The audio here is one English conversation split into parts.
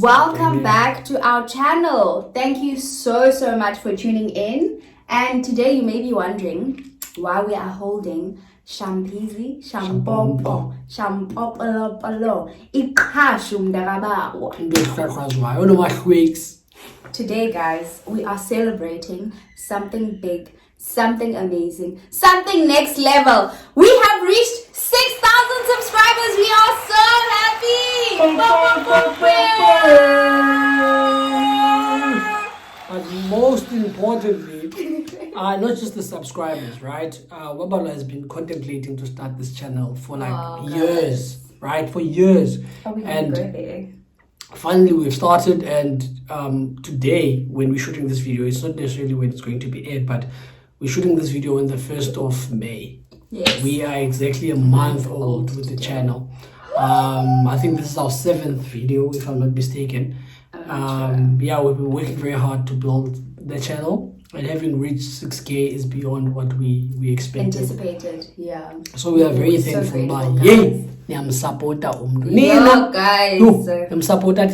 Welcome back to our channel. Thank you so much for tuning in. And today you may be wondering why we are holding Shampizi, Shampompo, Shampopolo, Ikashum Darabawa. Today, guys, we are celebrating something big, something amazing, something next level. We have reached 6,000 subscribers. We are so happy. But most importantly, not just the subscribers, right? Babalwa has been contemplating to start this channel for years, right? For years. And finally we've started, and today when we're shooting this video, it's not necessarily when it's going to be aired, but we're shooting this video on the 1st of May. Yes. We are exactly a month old with the channel. I think this is our 7th video, if I'm not mistaken. Yeah, we've been working very hard to build the channel, and having reached 6K is beyond what we expected. Anticipated, yeah. So we are very thankful. So Yay! Supporter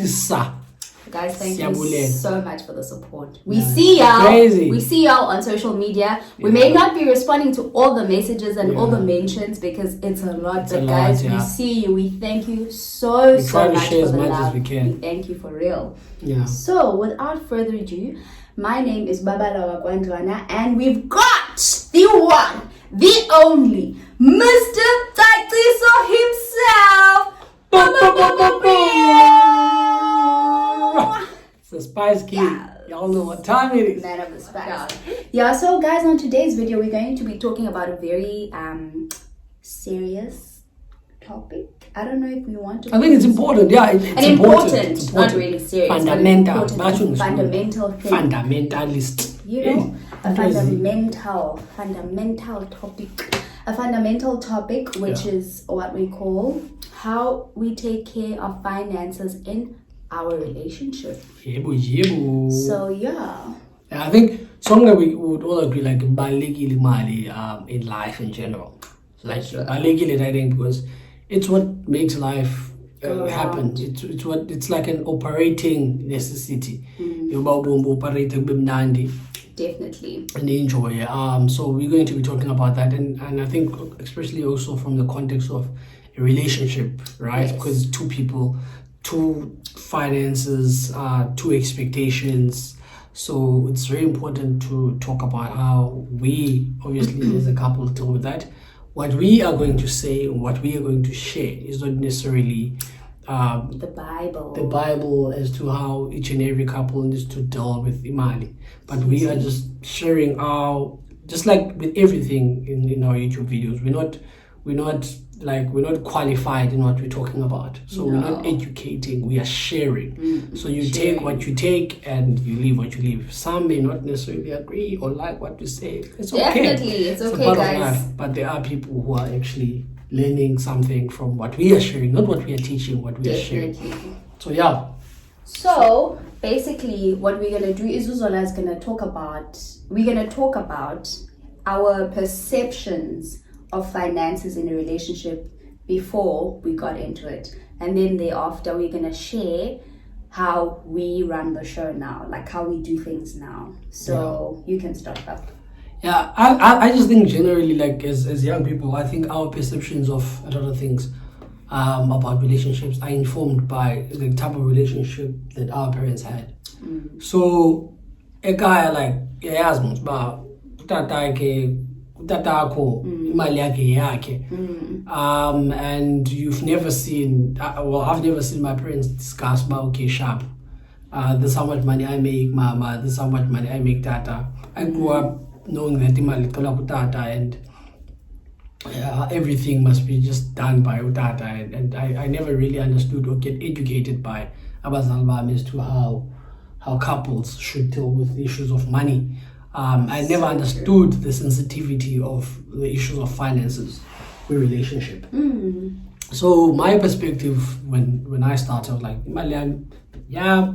Guys, thank you so much for the support. We Crazy. We see y'all on social media. We may not be responding to all the messages and all the mentions because it's a lot. But guys, we see you. We thank you so much for the love. We thank you for real. Yeah. So without further ado, my name is Babalwa, and we've got the one, the only, Mr. Tatiso himself. It's the Spice King. Yes. Y'all know what time it is. Man of the Spice. Yeah, so guys, on today's video, we're going to be talking about a very serious topic. I don't know if we want to. I think it's important. Yeah, it's important. Not really serious. Fundamental. Fundamental thing. Fundamentalist. You know, a fundamental topic. A fundamental topic, which is what we call how we take care of finances in our relationship. So yeah. I think something we would all agree, like balekile mali in life in general. Like balekile, I think, because it's what makes life happen. It's like an operating necessity. Definitely. And enjoy. So we're going to be talking about that, and I think especially also from the context of a relationship, right? Because two people, two finances, two expectations. So it's very important to talk about how we, obviously as a couple, deal with that. What we are going to say, what we are going to share is not necessarily the Bible as to how each and every couple needs to deal with imali. But we are just sharing just like with everything in our YouTube videos. We're not qualified in what we're talking about. So we're not educating, we are sharing. So you take what you take and you leave what you leave. Some may not necessarily agree or like what we say. It's okay. Definitely, it's okay, guys. But there are people who are actually learning something from what we are sharing, not what we are teaching, what we are sharing. So yeah. So basically what we're gonna do is Zola is gonna talk about our perceptions of finances in a relationship before we got into it, and then thereafter we're gonna share how we run the show now, like how we do things now. So you can start up. Yeah, I just think generally, like as young people, I think our perceptions of a lot of things about relationships are informed by the type of relationship that our parents had. So a guy like and you've never seen, I've never seen my parents discuss about, okay, sharp, this is how much money I make, mama, this is how much money I make, tata. I grew up knowing that imali thola kutata, and everything must be just done by utata, and I never really understood or get educated by abazali bami as to how couples should deal with issues of money. I never understood the sensitivity of the issues of finances with relationship. So my perspective when I started, I was like, yeah,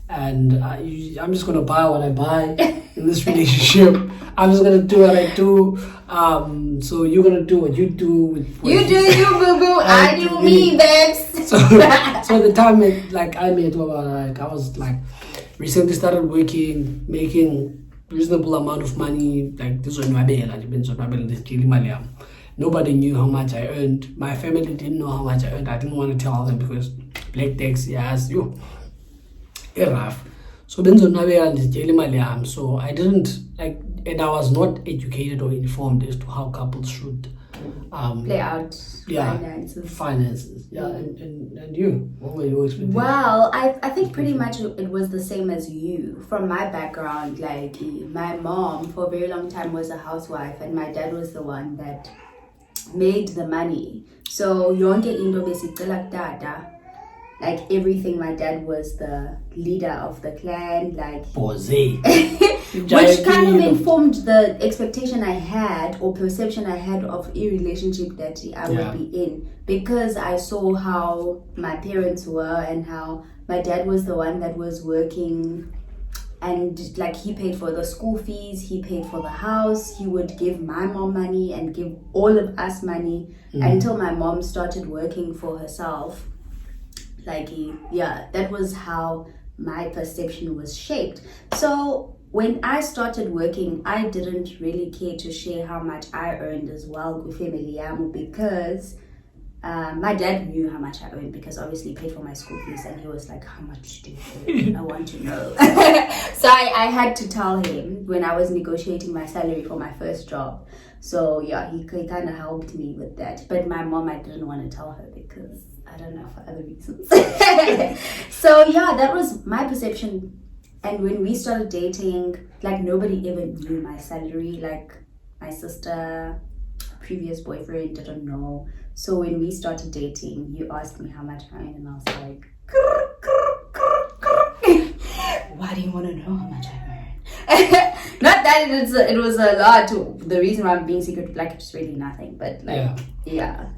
and I'm just gonna buy what I buy in this relationship. I'm just gonna do what I do. So you're gonna do what you do. You do you, boo boo. I do me, babes. so the time I met Baba, like I was like recently started working, making reasonable amount of money. Like this was nobody knew how much I earned. My family didn't know how much I earned. I didn't want to tell them because black tax, yes, rough. So so I didn't like, and I was not educated or informed as to how couples should play out finances. Yeah, and you, what were your expectations? Well, I think pretty much it was the same as you. From my background, like my mom for a very long time was a housewife, and my dad was the one that made the money. So yonke into besicela kutata. Like everything, my dad was the leader of the clan, like which kind of informed the expectation I had or perception I had of a relationship that I would be in, because I saw how my parents were and how my dad was the one that was working, and like he paid for the school fees, he paid for the house, he would give my mom money and give all of us money until my mom started working for herself. Like, that was how my perception was shaped. So when I started working, I didn't really care to share how much I earned as well with family yamu, because my dad knew how much I earned, because obviously he paid for my school fees, and he was like, how much do you earn? I want to know. So I had to tell him when I was negotiating my salary for my first job. So he kind of helped me with that. But my mom, I didn't want to tell her because I don't know, for other reasons. So that was my perception. And when we started dating, like nobody ever knew my salary. Like my sister, previous boyfriend didn't know. So when we started dating, you asked me how much I earned, and I was like, why do you want to know how much I earn? Not that it was a lot. The reason why I'm being secret, like it's really nothing. But like,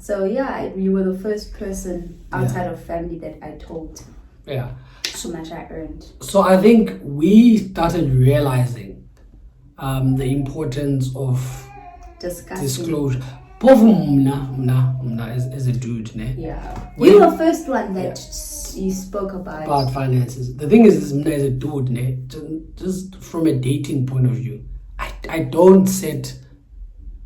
So you were the first person outside of family that I told how much I earned. So I think we started realizing the importance of disclosure. Mna as a dude, ne? Yeah. You were the first one that you spoke about finances. The thing is, mna as a dude, ne? Just from a dating point of view, I don't set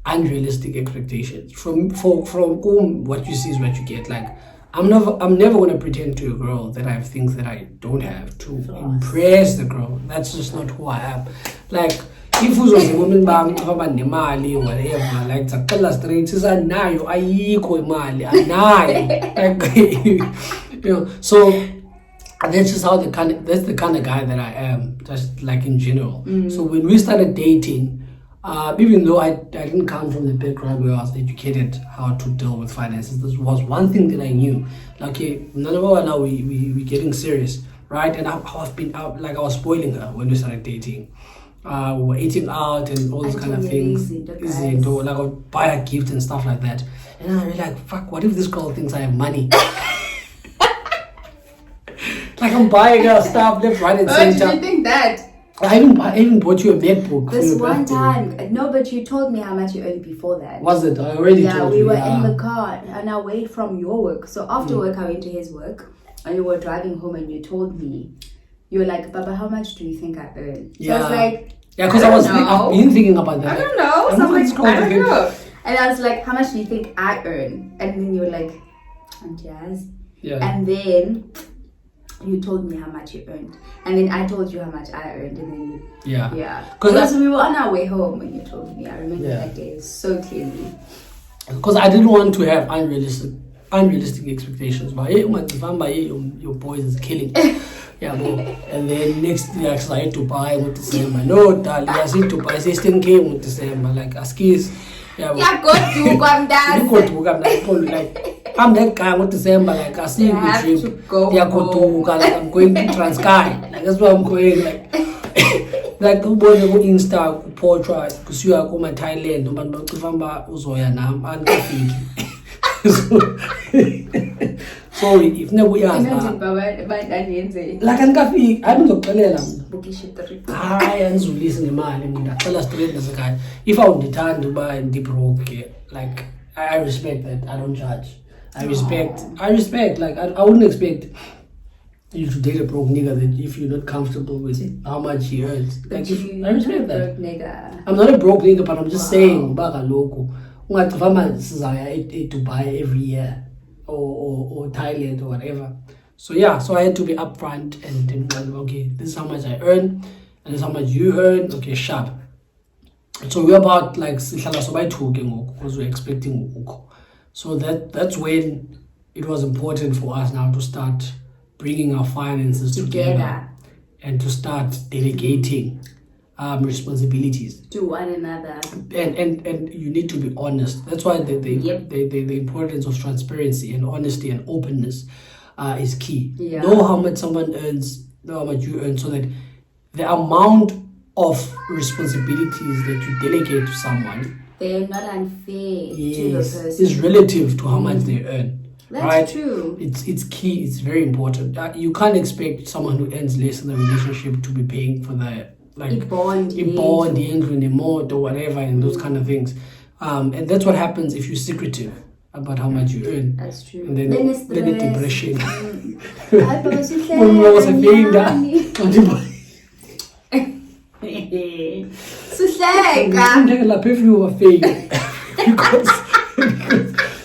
unrealistic expectations. From what you see is what you get. Like I'm never gonna pretend to a girl that I have things that I don't have to impress the girl. That's just not who I am. Like if uzoze women bami aba nemali whatever, like zakala straight nayo ayikho imali anayo. So that's just that's the kind of guy that I am, just like in general. So when we started dating, even though I didn't come from the background where I was educated how to deal with finances, this was one thing that I knew. Like, none of our now we getting serious, right? And I've been out, like I was spoiling her when we started dating. We were eating out and all those kind of things. Like I would buy a gift and stuff like that. And I was like, fuck, what if this girl thinks I have money? Like I'm buying her stuff left, right, and center. Did you think that? I even bought you a MacBook. This one time. No, but you told me how much you earned before that. Was it? I already told you. We were in the car and I wait from your work. So after work, I went to his work and you were driving home and you told me, you were like, Baba, how much do you think I earn? So I was like, because I've been thinking about that. I don't know. So I'm like, I don't know. And I was like, how much do you think I earn? And then you were like, Jazz. Yeah. And then you told me how much you earned, and then I told you how much I earned, and then because we were on our way home when you told me. I remember that day so clearly. Because I didn't want to have unrealistic expectations. But your boys is killing. And then next year I had to buy in December. No, darling, I said to buy 16K in December. Like askis. Go to come down. Like I'm that guy with December, like I see the trip. Like I'm going to Transkei. Like that's where I'm going. Like who bought the Insta portrait because you are going to Thailand. But November uzoya nam and sorry, if no we are. Like angafiki, I don't know. I anzulisa ngemali mina. Cela straight nasekhaya. If I would turn to buy deep broke, like I respect that. I don't judge. I respect. Like, I wouldn't expect you to date a broke nigga that if you're not comfortable with how much he earns. Like, I respect that. Nigga. I'm not a broke nigga, but I'm just saying, baga loco. Dubai every year or Thailand or whatever. So yeah, so I had to be upfront and okay, this is how much I earn and this is how much you earn. Okay, sharp. So we're about like because we're expecting ukho. So that's when it was important for us now to start bringing our finances together and to start delegating responsibilities to one another. And you need to be honest. That's why the importance of transparency and honesty and openness is key. Yeah. Know how much someone earns, know how much you earn, so that the amount of responsibilities that you delegate to someone, they're not unfair to the person. Is relative to how much they earn. That's right? true. It's key. It's very important. You can't expect someone who earns less in the relationship to be paying for the bond, the remote or whatever, and those kind of things. And that's what happens if you're secretive about how much you earn. That's true. And then it's depression.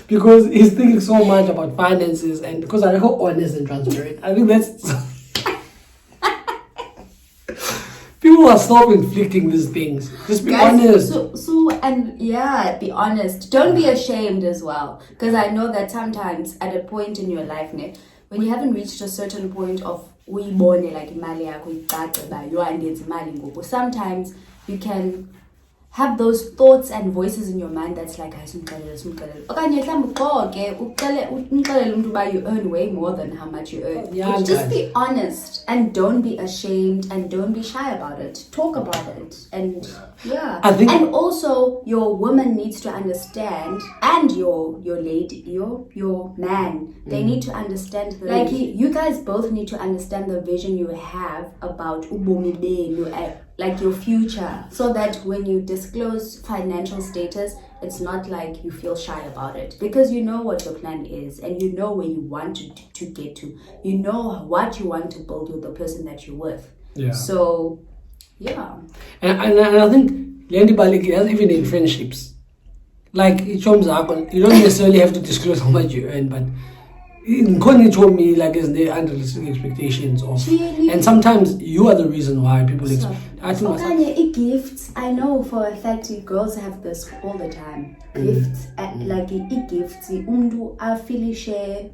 because he's thinking so much about finances, and because I'm honest and transparent. I think that's people are self-inflicting these things. Just be honest. Be honest. Don't be ashamed as well, because I know that sometimes at a point in your life, when you haven't reached a certain point of like sometimes you can have those thoughts and voices in your mind that's like, you earn way more than how much you earn. Yeah, just be honest and don't be ashamed and don't be shy about it. Talk about it. And and also your woman needs to understand, and your lady, your man, they need to understand you guys both need to understand the vision you have about ubomi benu, like your future, so that when you disclose financial status, it's not like you feel shy about it, because you know what your plan is and you know where you want to get to. You know what you want to build with the person that you're with. Yeah. So, yeah. And I think even in friendships, like you don't necessarily have to disclose how much you earn, but told me like there's the unrealistic expectations of, and sometimes you are the reason why people gifts. I know for a fact girls have this all the time. Gifts, like gifts. I feel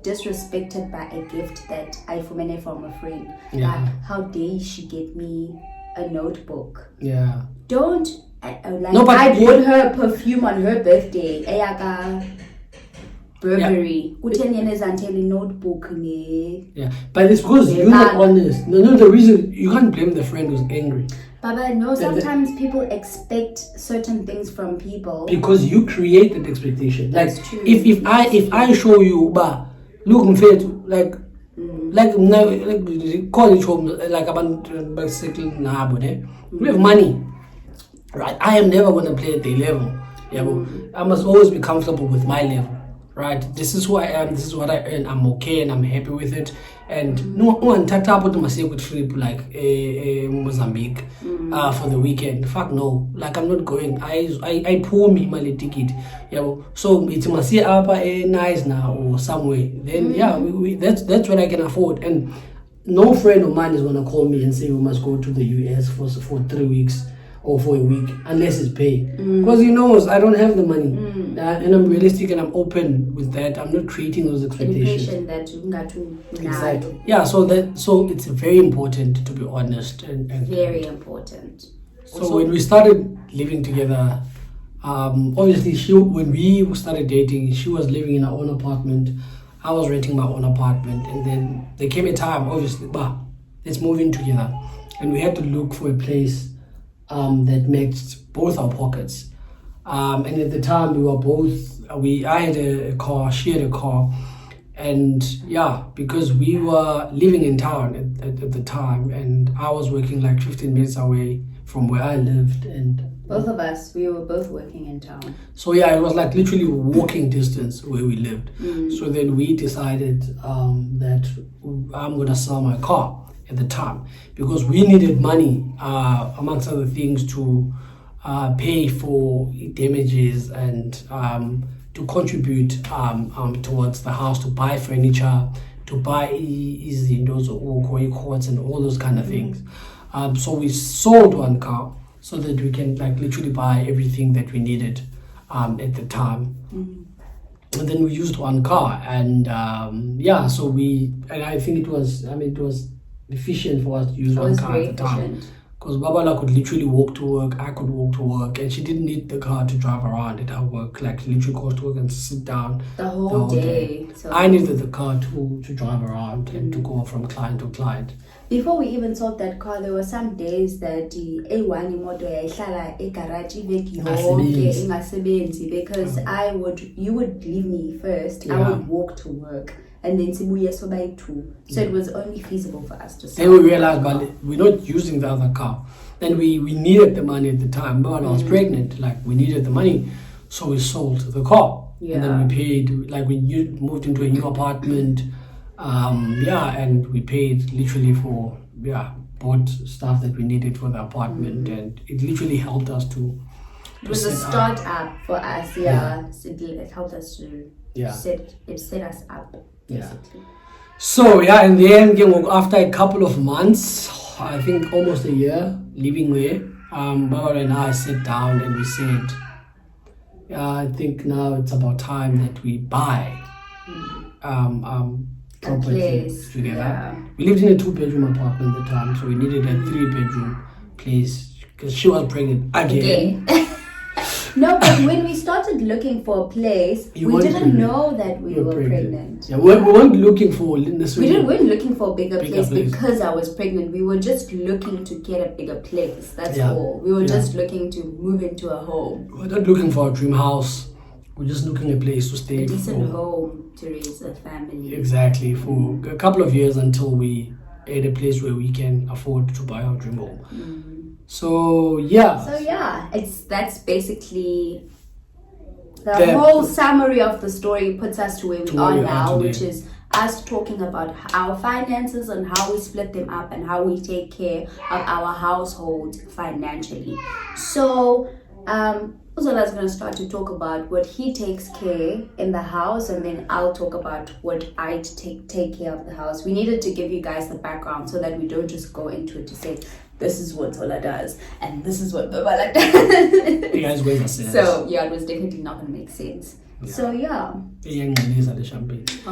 disrespected by a gift that I formulated from a friend. Yeah. How dare she get me a notebook? Yeah. Don't I bought her perfume on her birthday. Burberry. Notebook. Yeah, but it's because you're not honest. No, the reason you can't blame the friend who's angry. Baba, no, sometimes people expect certain things from people because you create that expectation. That's like true. If I show you, look unfair, call it home, like about bicycle we have money, right? I am never gonna play at their level. Yeah, I must always be comfortable with my level. Right, this is who I am, this is what I earn, I'm okay and I'm happy with it. And no one tapped up with my secret trip like Mozambique for the weekend. Fuck no, like I'm not going. I pull me my ticket. Yeah, so it's must up nice now or somewhere. Then we that's what I can afford. And no friend of mine is gonna call me and say we must go to the US for 3 weeks or for a week unless it's paid, because he knows I don't have the money, and I'm realistic and I'm open with that. I'm not creating those expectations. Exactly. Yeah. So it's very important to be honest and very important. So when we started living together, obviously when we started dating, she was living in her own apartment. I was renting my own apartment, and then there came a time, obviously, let's move in together, and we had to look for a place that matched both our pockets. And at the time I had a car, she had a car, and because we were living in town at the time, and I was working like 15 minutes away from where I lived, and Both of us, we were both working in town. So yeah, it was like literally walking distance where we lived. So then we decided that I'm gonna sell my car at the time because we needed money, amongst other things, to pay for damages and to contribute towards the house, to buy furniture, to buy those courts and all those kind of things. So we sold one car so that we can like literally buy everything that we needed at the time. And then we used one car, and so I think it was efficient for us to use one car at the time. Because Babalwa could literally walk to work, I could walk to work, and she didn't need the car to drive around at her work. Like, she literally goes to work and sit down the whole day. So I needed the car to drive around and to go from client to client. Before we even sold that car, there were some days that the A1 imoto yayihlala egarage iveki yonke ingasebenzi because you would leave me first. I would walk to work. And then Sibuya Sobai too. So it was only feasible for us to sell. Then we realized, but we're not using the other car. Then we needed the money at the time. But I was pregnant, like we needed the money. So we sold the car. Yeah. And then we paid, like we moved into a new apartment. And we paid literally for, bought stuff that we needed for the apartment. And it literally helped us to it was a start-up for us, It helped us to set us up. Basically. So in the end, after a couple of months, I think almost a year living there, Babalwa and I sat down and we said, I think now it's about time that we buy property together. Yeah. We lived in a 2-bedroom apartment at the time, so we needed a 3-bedroom place because she was pregnant again. No, but when we started looking for a place, we didn't know that we were pregnant. Yeah, we weren't looking for necessarily. We weren't looking for a bigger place because I was pregnant. We were just looking to get a bigger place. That's all. We were just looking to move into a home. We're not looking for a dream house. We're just looking for a place to stay. A decent home to raise a family. Exactly. For a couple of years until we at a place where we can afford to buy our dream home. So that's basically the whole summary of the story puts us to where we are now, which is us talking about our finances and how we split them up and how we take care of our household financially. So Zola is going to start to talk about what he takes care in the house, and then I'll talk about what I take care of the house. We needed to give you guys the background so that we don't just go into it to say, this is what Zola does, and this is what Babalwa does. You guys make sense. So, it was definitely not going to make sense. Yeah. So, oh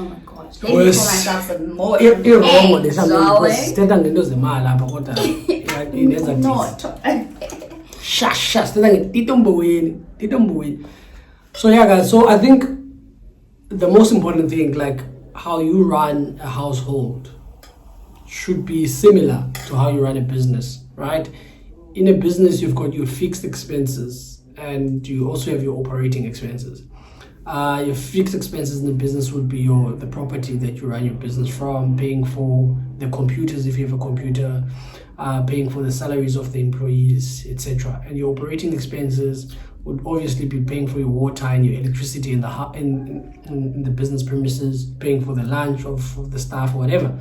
my gosh. Let me pour myself some more. So guys, so I think the most important thing, like how you run a household, should be similar to how you run a business, right? In a business, you've got your fixed expenses and you also have your operating expenses. Your fixed expenses in the business would be the property that you run your business from, paying for the computers if you have a computer, paying for the salaries of the employees, etc. And your operating expenses would obviously be paying for your water and your electricity in the business premises, paying for the lunch of the staff or whatever.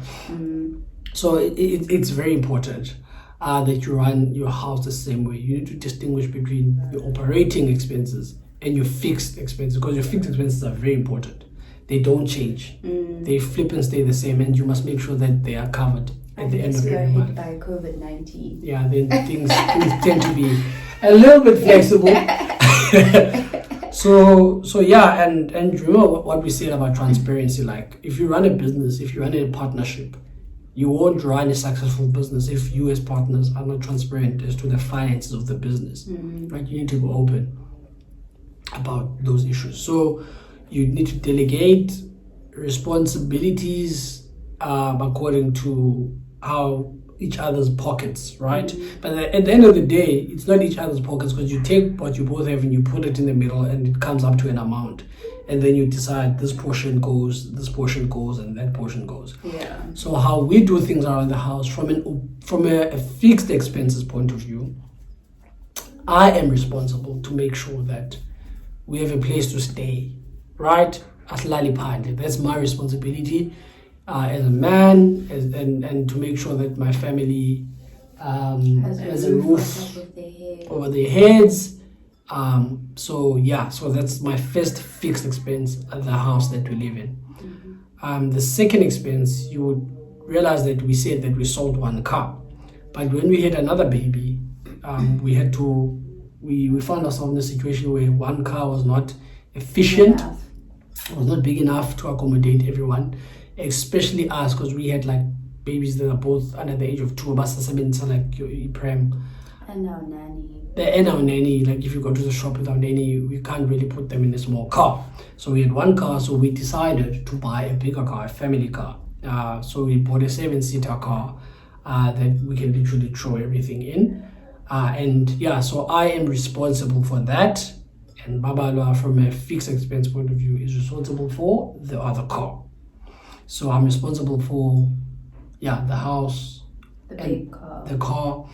So it's very important that you run your house the same way. You need to distinguish between your operating expenses and your fixed expenses, because your fixed expenses are very important. They don't change. They flip and stay the same, and you must make sure that they are covered at the end of every month. By COVID-19. Yeah, then things tend to be a little bit flexible. So and remember what we said about transparency. Like, if you run a business, if you run a partnership, you won't run a successful business if you as partners are not transparent as to the finances of the business. Right? You need to be open about those issues. So you need to delegate responsibilities according to how each other's pockets, right? But at the end of the day, it's not each other's pockets, because you take what you both have and you put it in the middle and it comes up to an amount. And then you decide this portion goes, and that portion goes. Yeah. So how we do things around the house from a fixed expenses point of view, I am responsible to make sure that we have a place to stay, right? Aslali phandle. That's my responsibility as a man, and to make sure that my family has a roof over their heads. So that's my first fixed expense at the house that we live in. The second expense, you would realize that we said that we sold one car, but when we had another baby, we found ourselves in a situation where one car was not efficient, was not big enough to accommodate everyone, especially us, because we had like babies that are both under the age of 2, but like your prem. And our nanny. Like if you go to the shop with our nanny, we can't really put them in a small car. So we had one car, so we decided to buy a bigger car, a family car. So we bought a 7-seater car that we can literally throw everything in. So I am responsible for that. And Babalwa, from a fixed expense point of view, is responsible for the other car. So I'm responsible for, the house, the car,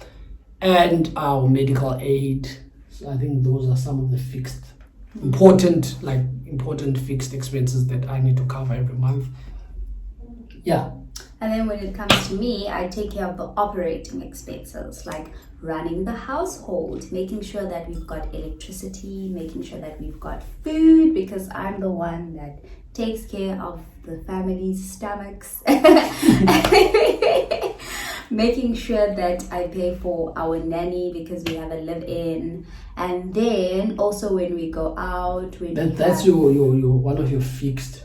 and our medical aid. So I think those are some of the fixed, important fixed expenses that I need to cover every month. Yeah. And then when it comes to me, I take care of the operating expenses, like running the household, making sure that we've got electricity, making sure that we've got food, because I'm the one that takes care of the family's stomachs. Making sure that I pay for our nanny because we have a live-in, and then also when we go out, that's your one of your fixed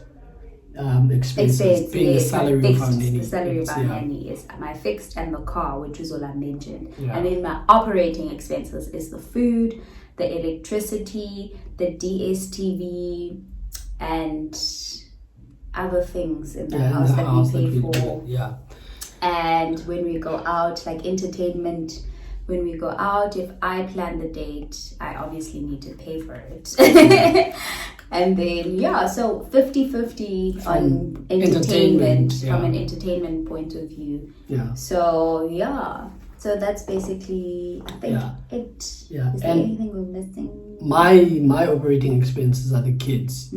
expenses. Paying the salary of our nanny. The salary of our nanny is my fixed, and the car, which Zola mentioned. And then my operating expenses is the food, the electricity, the DSTV, and other things in the house that we pay for. And when we go out, like entertainment, when we go out, if I plan the date, I obviously need to pay for it. And then, so 50-50 on entertainment from an entertainment point of view. So that's basically, I think it. Is there anything we're missing? My operating expenses are the kids.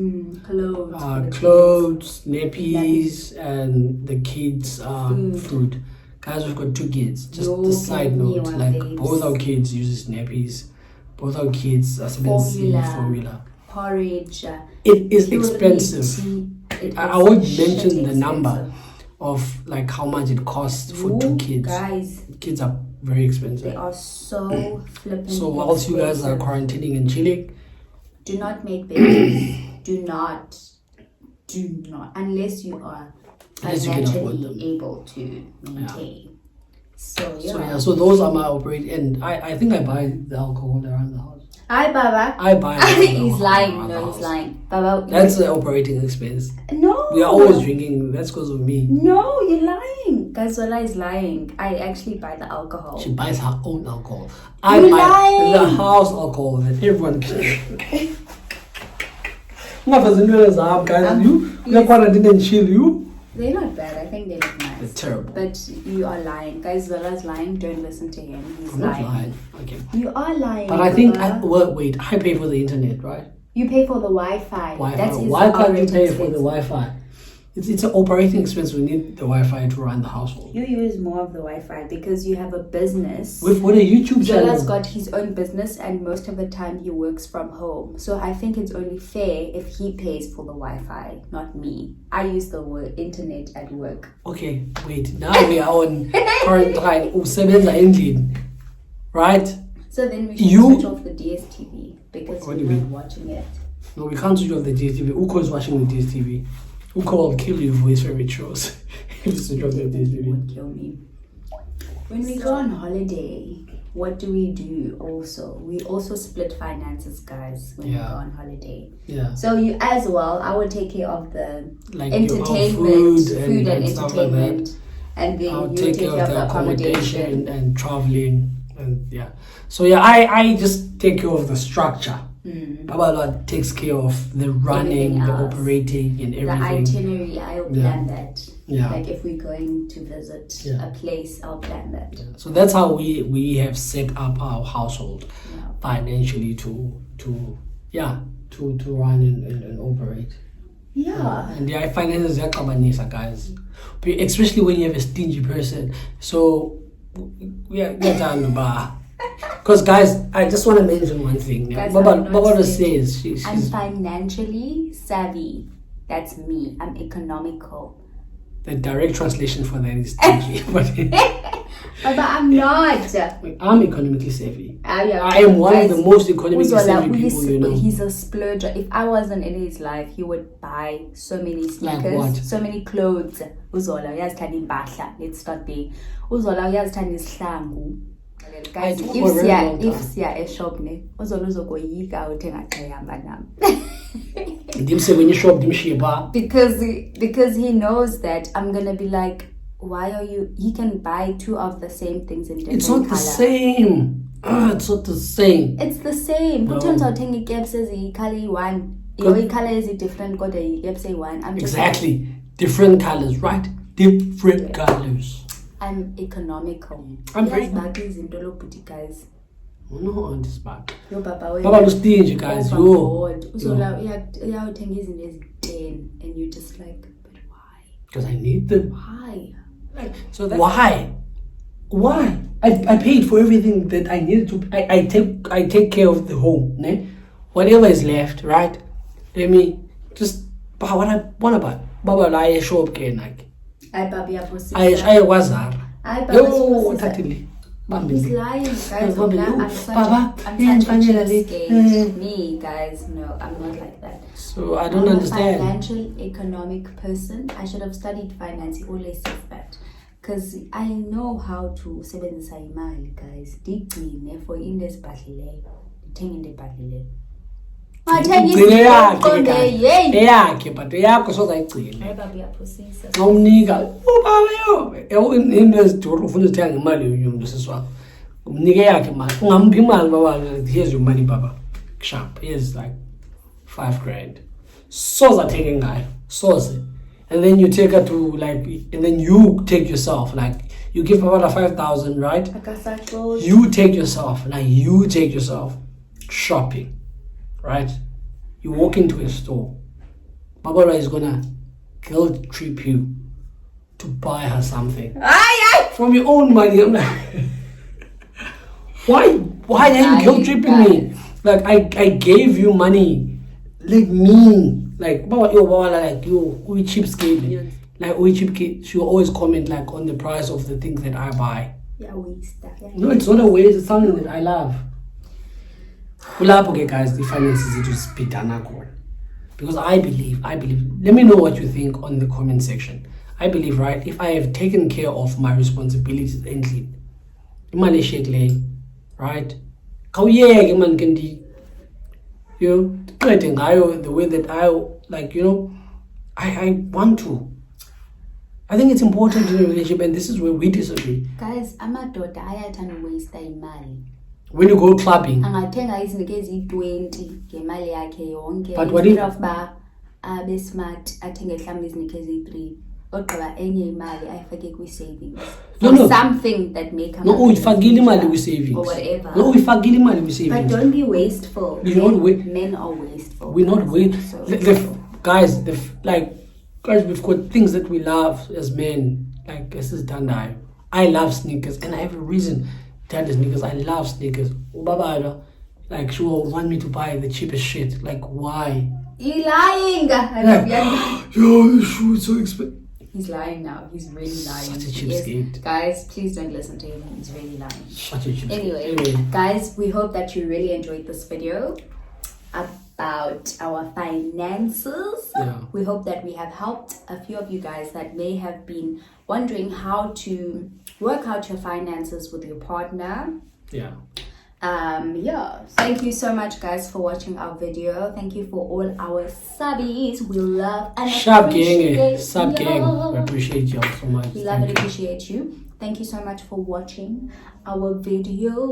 Clothes, nappies, and the kids' food. Guys, we've got 2 kids. Just a side note, like both our kids uses nappies. Both our kids are formula. Porridge. It is expensive. I won't mention the number of like how much it costs for 2 kids. Guys, kids are very expensive. They are so flipping. So whilst you guys are quarantining and chilling, do not make babies. do not, unless you are financially able to maintain. So those are my operating, and I think I buy the alcohol around the house. Hi, Baba. I buy. He's lying. No, he's lying. Baba. That's the operating expense. No. We are always drinking. That's because of me. No, you're lying. Guys, Zola is lying. I actually buy the alcohol. She buys her own alcohol. I buy the house alcohol that everyone can. Guys, you're quarantined and chill. You. They're not bad. I think they look nice. They're terrible. But you are lying. Guys, Zola's lying. Don't listen to him. He's lying. Not lying. Okay. You are lying. But I think, I pay for the internet, right? You pay for the Wi-Fi. That's his Why can't you pay for the Wi-Fi? It's an operating expense. We need the Wi-Fi to run the household. You use more of the Wi-Fi because you have a business. With a YouTube channel. Zola's got his own business, and most of the time he works from home. So I think it's only fair if he pays for the Wi-Fi, not me. I use the word internet at work. Okay, wait. Now we are on Parental. Right? So then we should switch off the DSTV because we're not watching it. No, we can't switch off the DSTV. Uko is watching the DSTV. Uko will kill you for his favorite shows. If you switch off the DSTV. Would kill me. When we go on holiday, what do? We also split finances, guys, when we go on holiday. Yeah. So you as well, I will take care of the entertainment, food and entertainment. Like, and then I'll you take care of the accommodation and traveling. And so I just take care of the structure. Babalwa takes care of the running, the operating, and everything. The itinerary, I'll plan that. Yeah. Like if we're going to visit Yeah. a place, I'll plan that. So that's how we have set up our household Yeah. financially to run and operate. Yeah. And yeah, finances are kabanisa, guys. Especially when you have a stingy person. So because guys, I just want to mention one thing. Guys, Babalwa I'm says I'm she's financially savvy. That's me. I'm economical. the direct translation for that is stingy. But I'm not. I'm economically savvy. Yeah. I am one of the most economically Zola, savvy people you know. He's a splurger. If I wasn't in his life, he would buy so many sneakers, Like what? so many clothes. Uzola uyazithanda impahla. Let's start there. Uzola uyazithanda isihlangu. Guys, I do for a very long time. if siya eshop ne, Uzola uzokoyika uthenga xa ehamba nami. When you shop, Because he knows that I'm gonna be like, why are you? He can buy two of the same things in different it's not color. the same. It's not the same. It's the same. No. Sometimes I'll take caps as a color one. Your color is different. Got a caps one. I'm just Exactly. Different colors, right? Different colors. I'm economical. I'm very- Baggies in Dolo Puti, guys. No, on this back. Yo, Papa, Baba was stingy, guys. Yo. Uzola, yeah, 10 years in this 10, and you're just like, but why? Because I need them. Why? So why? Why? I paid for everything that I needed to. I take care of the home. Ne? Whatever is left, right? Let me just buy what I want to buy. Baba, I shop again. Like I Babi Aposisa. I was there. I Yo, Babi tatili. He's lying, guys. Bambi, I'm Baba, such a finally. cheapskate. Me, guys, no, I'm not like that. So I don't I'm understand. a financial economic person. I should have studied finance. He always says that. Because I know how to sebenzisa imali, guys. Digcine for indes bhadlileyo. Ndithenge into ebhadlileyo. Ugcine yakhe but eyakho sozayigcina xa umnika baba into eziduru ufuna uzithenga ngemali yomntu siswakho umnike yakhe imali ungamphi imali baba here's your money baba sharp here's like 5 grand soze athenge ngayo soze and then you take her to like and then you take yourself like you give baba 5,000 right you take yourself shopping. Right? You walk into a store. Babalwa is gonna guilt trip you to buy her something. From your own money. I'm like, why are you guilt tripping me? Like I gave you money. Like me. Like Baba like you we cheapskate. Like we cheapskate. She will always comment like on the price of the things that I buy. Yeah, waste that. No, it's not a waste, it's something that I love. Okay, guys, the finances it is pitana because I believe. Let me know what you think on the comment section. I believe, right? If I have taken care of my responsibilities endly, imali shekle, right? Kawuyeke man kendi, the way that I like, I want to. I think it's important in a relationship, and this is where we disagree. Guys, amadoda ayathanda waste imali. When you go clubbing, angathenga izinto ezi-20 ngemali yakhe yonke but what if abe smart athenge mhlawumbe izinto ezi-3 ogqiba enye imali ayifake kwi-savings something that may come no uyifakile imali kwi-savings or whatever. No uyifakile imali kwi-savings. But don't be wasteful. Men are wasteful. We're not wasteful. Guys, we've got things that we love as men. Like this is Tandai. I love sneakers and I have a reason. Sneakers. I love sneakers. Babalwa, like she will want me to buy the cheapest shit. Like why? You lying? Yo, this shoe is so expensive. He's lying now. He's really lying. Such a cheapskate. Guys, please don't listen to him. He's really lying. Such a cheapskate. Anyway, guys, we hope that you really enjoyed this video about our finances. Yeah. We hope that we have helped a few of you guys that may have been wondering how to work out your finances with your partner. Yeah. Thank you so much, guys, for watching our video. Thank you for all our subbies. We love and appreciate Sub gang. We appreciate you all so much. We love and appreciate you. Thank you so much for watching our video.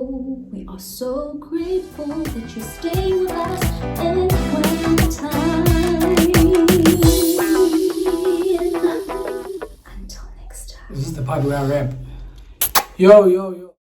We are so grateful that you stay with us every time. part where I rap. Yo.